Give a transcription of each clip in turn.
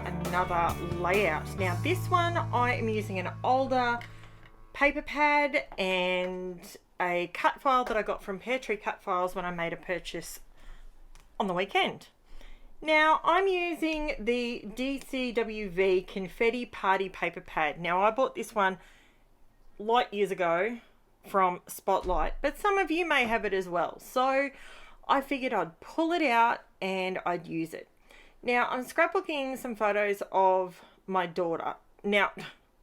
another layout. Now this one I am using an older paper pad and a cut file that I got from Pear Tree Cut Files when I made a purchase on the weekend. Now I'm using the DCWV Confetti Party Paper Pad. Now I bought this one light years ago from Spotlight, but some of you may have it as well. So I figured I'd pull it out and I'd use it. Now I'm scrapbooking some photos of my daughter. Now,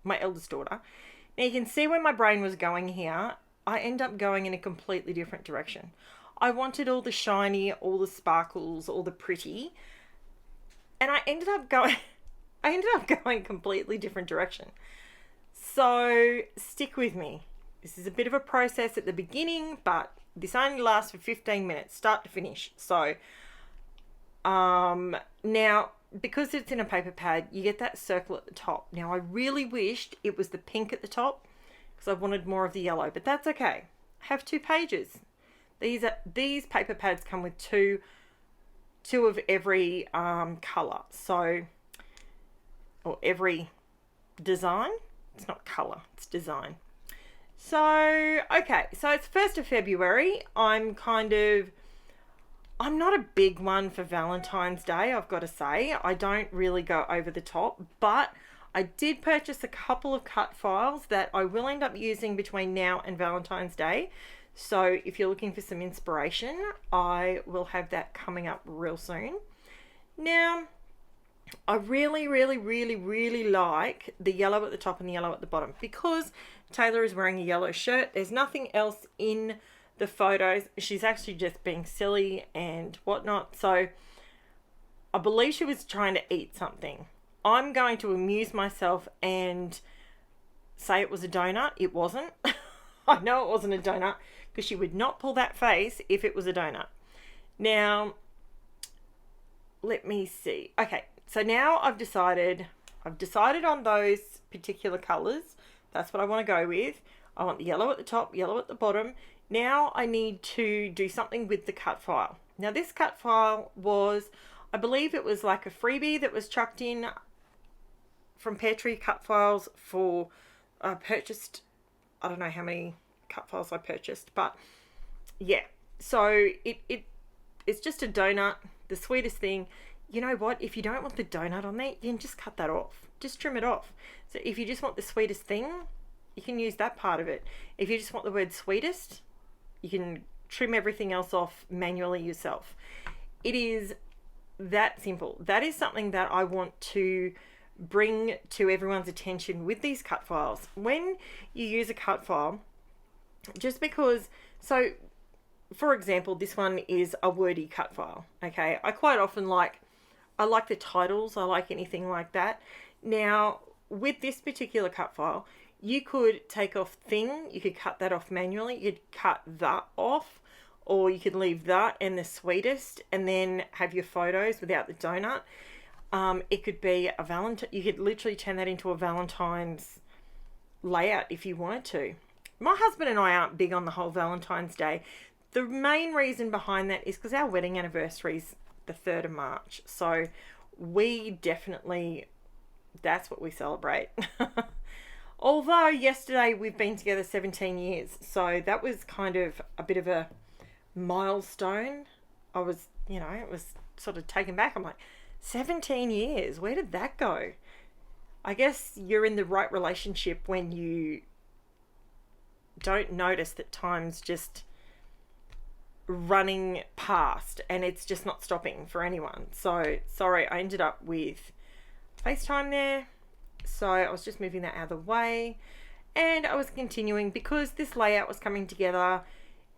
my eldest daughter. Now you can see where my brain was going here. I end up going in a completely different direction. I wanted all the shiny, all the sparkles, all the pretty, and I ended up going completely different direction. So stick with me. This is a bit of a process at the beginning, but this only lasts for 15 minutes, start to finish. So now, because it's in a paper pad, you get that circle at the top. Now, I really wished it was the pink at the top because I wanted more of the yellow, but that's okay. I have 2 pages. These paper pads come with two of every color. So, or every design. It's not color, it's design. So, okay, so it's 1st of February. I'm not a big one for Valentine's Day, I've got to say. I don't really go over the top, but I did purchase a couple of cut files that I will end up using between now and Valentine's Day. So if you're looking for some inspiration, I will have that coming up real soon. Now, I really like the yellow at the top and the yellow at the bottom because Taylor is wearing a yellow shirt. There's nothing else in the photos. She's actually just being silly and whatnot. So I believe she was trying to eat something. I'm going to amuse myself and say it was a donut. It wasn't. I know it wasn't a donut because she would not pull that face if it was a donut. Now, let me see. Okay, so now I've decided on those particular colors. That's what I want to go with. I want the yellow at the top, yellow at the bottom. Now I need to do something with the cut file. Now this cut file was, I believe it was like a freebie that was chucked in from Pear Tree Cut Files for, purchased, I don't know how many cut files I purchased, but yeah. So it's just a donut, the sweetest thing. You know what? If you don't want the donut on there, you can just cut that off. Just trim it off. So if you just want the sweetest thing, you can use that part of it. If you just want the word sweetest, you can trim everything else off manually yourself. It is that simple. That is something that I want to bring to everyone's attention with these cut files. When you use a cut file, just because, so for example, this one is a wordy cut file. Okay, I quite often like the titles. I like anything like that. Now, with this particular cut file, you could take off thing, you could cut that off manually, you could cut that off, or you could leave that and the sweetest and then have your photos without the donut. It could be a Valentine, you could literally turn that into a Valentine's layout if you wanted to. My husband and I aren't big on the whole Valentine's Day. The main reason behind that is because our wedding anniversary is the 3rd of March. So we definitely, that's what we celebrate. Although yesterday we've been together 17 years. So that was kind of a bit of a milestone. I was, it was sort of taken back. I'm like, 17 years, where did that go? I guess you're in the right relationship when you don't notice that time's just running past and it's just not stopping for anyone. So sorry, I ended up with FaceTime there. So I was just moving that out of the way and I was continuing because this layout was coming together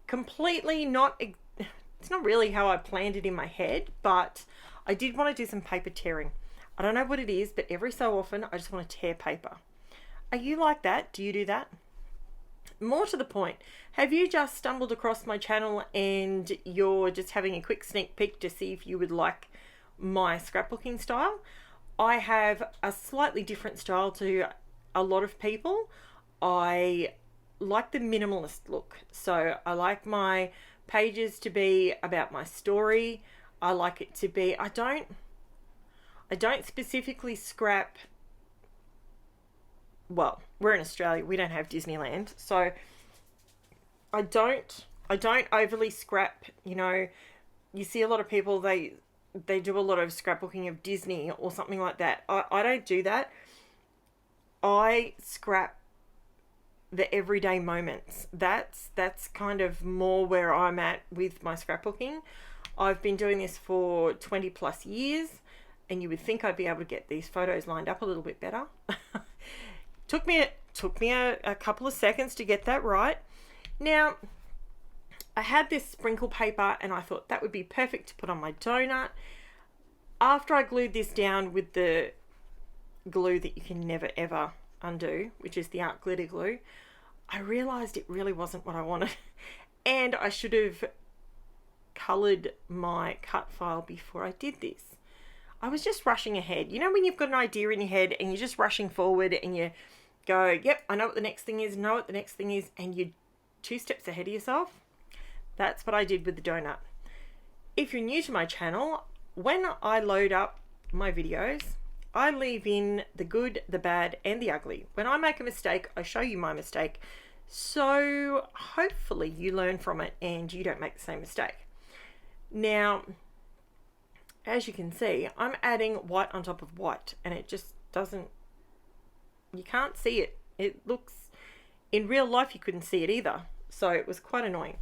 completely it's not really how I planned it in my head, but I did want to do some paper tearing. I don't know what it is, but every so often I just want to tear paper. Are you like that? Do you do that? More to the point, have you just stumbled across my channel and you're just having a quick sneak peek to see if you would like my scrapbooking style? I have a slightly different style to a lot of people. I like the minimalist look. So I like my pages to be about my story. I like it to be, I don't specifically scrap, well, we're in Australia, we don't have Disneyland, so I don't overly scrap. You know, you see a lot of people, they do a lot of scrapbooking of Disney or something like that. I don't do that. I scrap the everyday moments. That's kind of more where I'm at with my scrapbooking. I've been doing this for 20 plus years, and you would think I'd be able to get these photos lined up a little bit better. Took me a couple of seconds to get that right. Now, I had this sprinkle paper and I thought that would be perfect to put on my donut. After I glued this down with the glue that you can never ever undo, which is the art glitter glue, I realized it really wasn't what I wanted. And I should have colored my cut file before I did this. I was just rushing ahead. You know, when you've got an idea in your head and you're just rushing forward and you go, yep, I know what the next thing is, and you're 2 steps ahead of yourself? That's what I did with the donut. If you're new to my channel, when I load up my videos, I leave in the good, the bad, and the ugly. When I make a mistake, I show you my mistake. So hopefully you learn from it and you don't make the same mistake. Now, as you can see, I'm adding white on top of white, and it just doesn't, you can't see it. It looks, in real life you couldn't see it either. So it was quite annoying.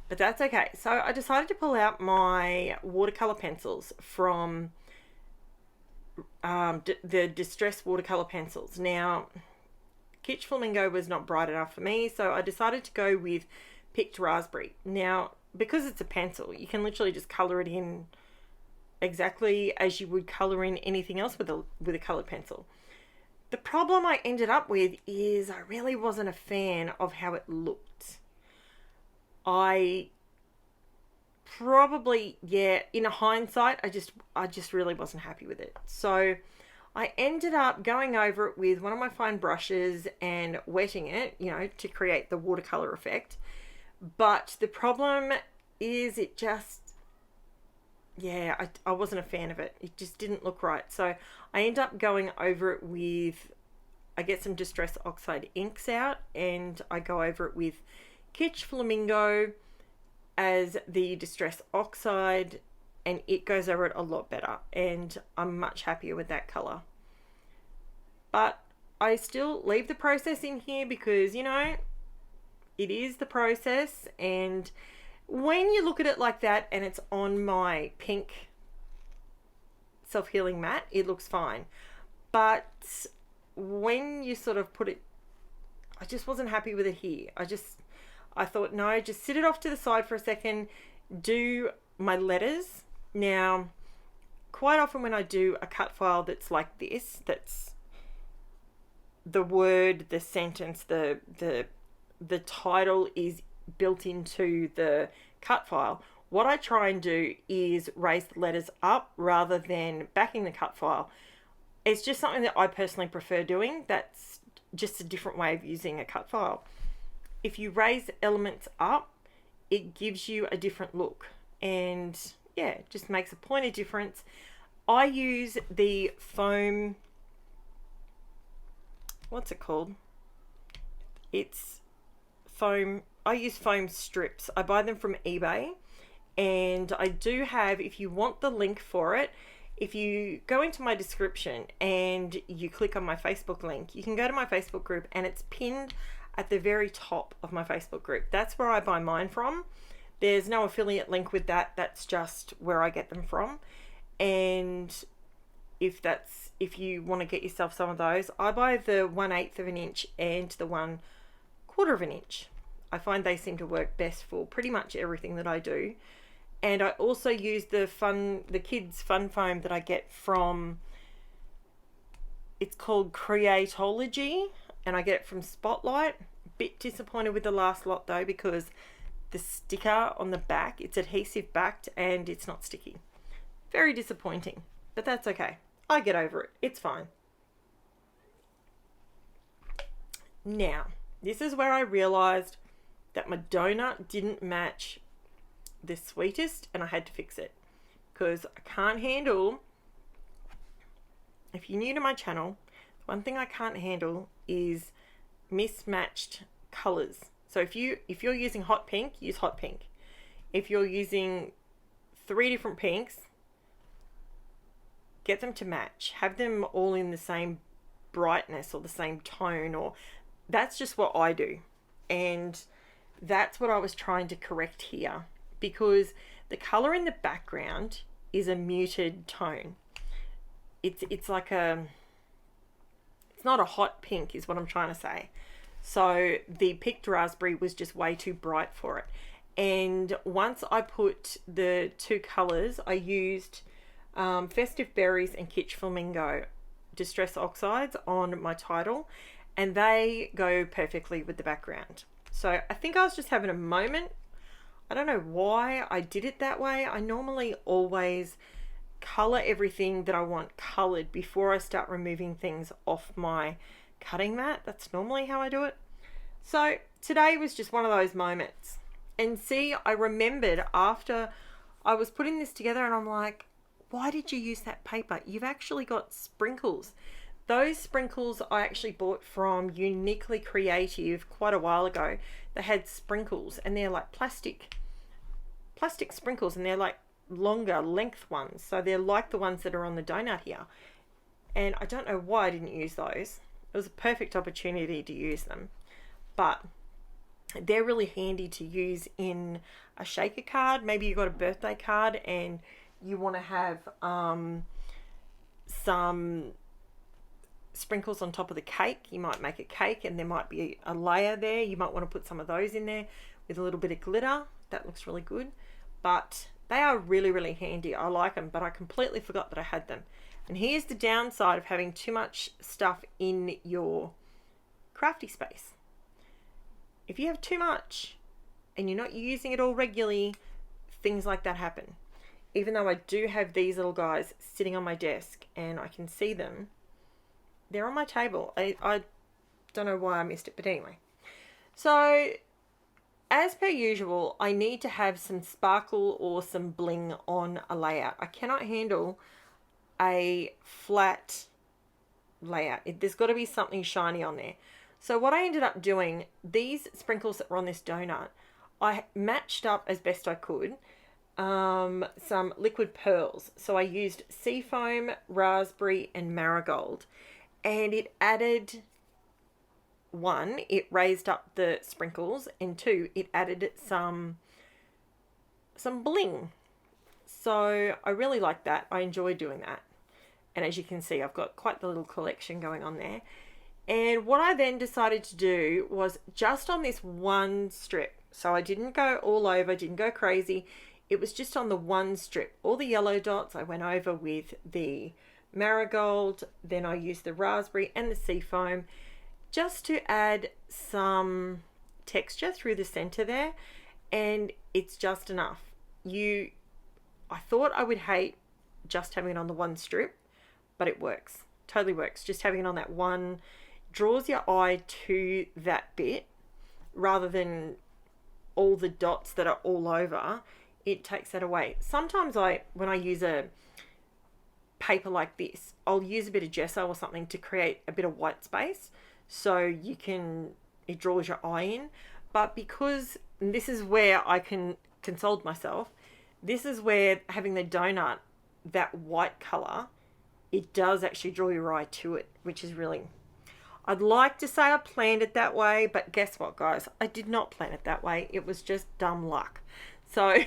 But that's okay. So I decided to pull out my watercolor pencils from the Distress watercolor pencils. Now, KITSCH Flamingo was not bright enough for me, so I decided to go with Picked Raspberry. Now, because it's a pencil, you can literally just color it in exactly as you would color in anything else with a colored pencil. The problem I ended up with is I really wasn't a fan of how it looked. I probably, yeah, in hindsight, I just really wasn't happy with it. So I ended up going over it with one of my fine brushes and wetting it, you know, to create the watercolor effect. But the problem is it just, yeah, I wasn't a fan of it. It just didn't look right. So I end up going over it with, I get some Distress Oxide inks out and I go over it with KITSCH Flamingo as the Distress Oxide, and it goes over it a lot better, and I'm much happier with that color. But I still leave the process in here because, you know, it is the process, and when you look at it like that and it's on my pink self-healing mat, it looks fine. But when you sort of put it, I just wasn't happy with it here. I thought, no, just sit it off to the side for a second, do my letters. Now, quite often when I do a cut file that's like this, that's the word, the sentence, the title is built into the cut file, what I try and do is raise the letters up rather than backing the cut file. It's just something that I personally prefer doing. That's just a different way of using a cut file. If you raise elements up, it gives you a different look, and yeah, it just makes a point of difference. I use the foam, what's it called? It's foam, I use foam strips. I buy them from eBay, and I do have, if you want the link for it, if you go into my description and you click on my Facebook link, you can go to my Facebook group, and it's pinned at the very top of my Facebook group. That's where I buy mine from. There's no affiliate link with that. That's just where I get them from. And if you want to get yourself some of those, I buy the 1/8 of an inch and the 1/4 of an inch. I find they seem to work best for pretty much everything that I do. And I also use the kids fun foam that I get from, it's called Creatology, and I get it from Spotlight. Bit disappointed with the last lot though, because the sticker on the back, it's adhesive backed and it's not sticky. Very disappointing, but that's okay. I get over it. It's fine. Now, this is where I realized that my donut didn't match the sweetest, and I had to fix it because I can't handle if you're new to my channel, one thing I can't handle is mismatched colors. So if you're using hot pink, use hot pink. If you're using 3 different pinks, get them to match. Have them all in the same brightness or the same tone, or that's just what I do. And that's what I was trying to correct here, because the color in the background is a muted tone. It's like it's not a hot pink is what I'm trying to say. So the picked raspberry was just way too bright for it. And once I put the 2 colors, I used Festive Berries and KITSCH Flamingo Distress Oxides on my title, and they go perfectly with the background. So I think I was just having a moment. I don't know why I did it that way. I normally always color everything that I want colored before I start removing things off my cutting mat. That's normally how I do it. So today was just one of those moments. And see, I remembered after I was putting this together, and I'm like, why did you use that paper? You've actually got sprinkles. Those sprinkles I actually bought from Uniquely Creative quite a while ago. They had sprinkles, and they're like plastic sprinkles, and they're like longer length ones. So they're like the ones that are on the donut here. And I don't know why I didn't use those. It was a perfect opportunity to use them. But they're really handy to use in a shaker card. Maybe you've got a birthday card and you want to have some sprinkles on top of the cake. You might make a cake and there might be a layer there. You might want to put some of those in there with a little bit of glitter. That looks really good. But they are really, really handy. I like them, but I completely forgot that I had them. And here's the downside of having too much stuff in your crafty space. If you have too much and you're not using it all regularly, things like that happen. Even though I do have these little guys sitting on my desk and I can see them, they're on my table. I don't know why I missed it, but anyway. So, as per usual, I need to have some sparkle or some bling on a layout. I cannot handle a flat layout. There's got to be something shiny on there. So what I ended up doing, these sprinkles that were on this donut, I matched up as best I could some liquid pearls. So I used SEAFOAM, raspberry, and marigold. And it added, 1, it raised up the sprinkles, and 2, it added some bling. So I really like that. I enjoy doing that. And as you can see, I've got quite the little collection going on there. And what I then decided to do was just on this one strip. So I didn't go all over, didn't go crazy. It was just on the one strip. All the yellow dots I went over with the marigold. Then I used the raspberry and the SEAFOAM just to add some texture through the center there. And it's just enough. I thought I would hate just having it on the one strip, but it works. Totally works. Just having it on that one draws your eye to that bit rather than all the dots that are all over. It takes that away. Sometimes when I use a paper like this, I'll use a bit of gesso or something to create a bit of white space so it draws your eye in. But because this is where I can console myself, this is where having the donut, that white color, it does actually draw your eye to it, which is really, I'd like to say I planned it that way, but guess what, guys? I did not plan it that way. It was just dumb luck. So,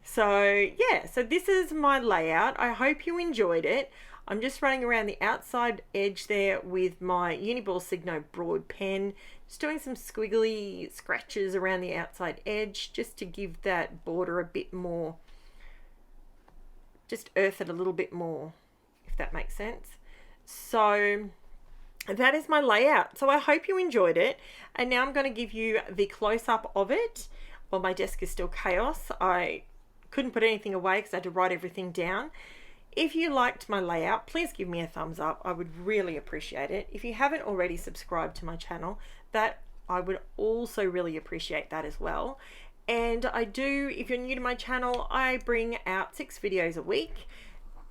so this is my layout. I hope you enjoyed it. I'm just running around the outside edge there with my Uniball Signo broad pen, just doing some squiggly scratches around the outside edge, just to give that border a bit more, just earth it a little bit more, if that makes sense. So that is my layout. So I hope you enjoyed it. And now I'm going to give you the close-up of it. Well, my desk is still chaos. I couldn't put anything away because I had to write everything down. If you liked my layout, please give me a thumbs up. I would really appreciate it. If you haven't already subscribed to my channel, that I would also really appreciate that as well. And if you're new to my channel, I bring out 6 videos a week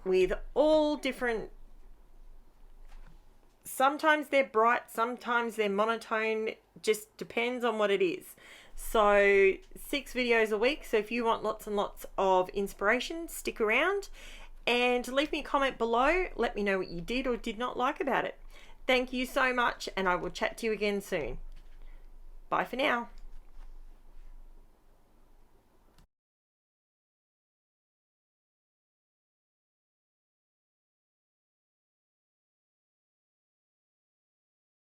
with all different sometimes they're bright, sometimes they're monotone, just depends on what it is. So 6 videos a week. So if you want lots and lots of inspiration, stick around and leave me a comment below. Let me know what you did or did not like about it. Thank you so much, and I will chat to you again soon. Bye for now.